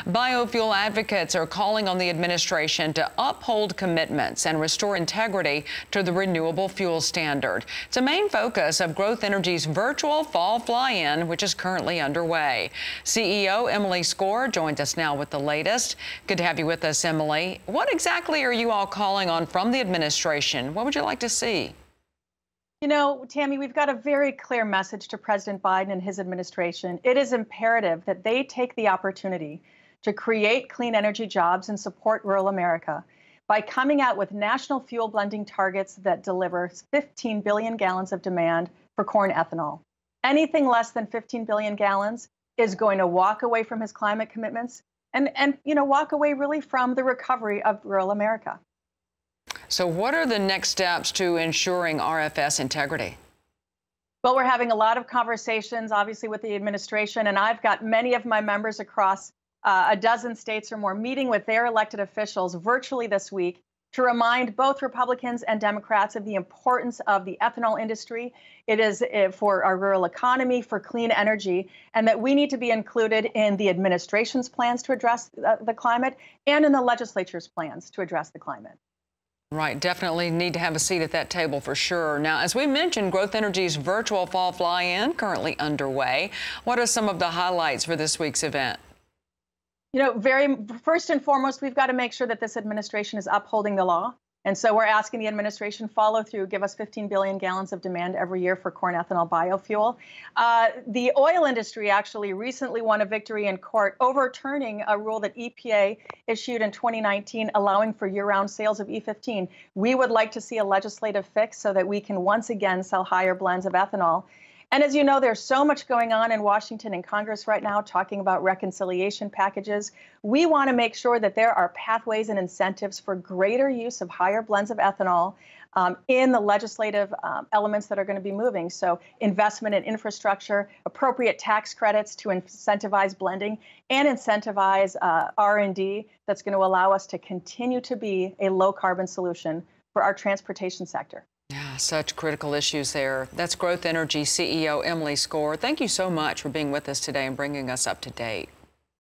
Biofuel advocates are calling on the administration to uphold commitments and restore integrity to the renewable fuel standard. It's a main focus of Growth Energy's virtual Fall Fly-In, which is currently underway. CEO Emily Skor joins us now with the latest. Good to have you with us, Emily. What exactly are you all calling on from the administration? What would you like to see? You know, Tammy, we've got a very clear message to President Biden and his administration. It is imperative that they take the opportunity to create clean energy jobs and support rural America by coming out with national fuel blending targets that deliver 15 billion gallons of demand for corn ethanol. Anything less than 15 billion gallons is going to walk away from his climate commitments and walk away really from the recovery of rural America. So what are the next steps to ensuring RFS integrity? Well, we're having a lot of conversations, obviously, with the administration, and I've got many of my members across a dozen states or more meeting with their elected officials virtually this week to remind both Republicans and Democrats of the importance of the ethanol industry. It is for our rural economy, for clean energy, and that we need to be included in the administration's plans to address the climate and in the legislature's plans to address the climate. Right, definitely need to have a seat at that table for sure. Now, as we mentioned, Growth Energy's virtual Fall Fly-In currently underway. What are some of the highlights for this week's event? You know, first and foremost, we've got to make sure that this administration is upholding the law. And so we're asking the administration follow through, give us 15 billion gallons of demand every year for corn ethanol biofuel. The oil industry actually recently won a victory in court overturning a rule that EPA issued in 2019 allowing for year-round sales of E15. We would like to see a legislative fix so that we can once again sell higher blends of ethanol. And as you know, there's so much going on in Washington and Congress right now talking about reconciliation packages. We want to make sure that there are pathways and incentives for greater use of higher blends of ethanol in the legislative elements that are going to be moving. So investment in infrastructure, appropriate tax credits to incentivize blending, and incentivize R&D that's going to allow us to continue to be a low-carbon solution for our transportation sector. Yeah, such critical issues there. That's Growth Energy CEO Emily Skor. Thank you so much for being with us today and bringing us up to date.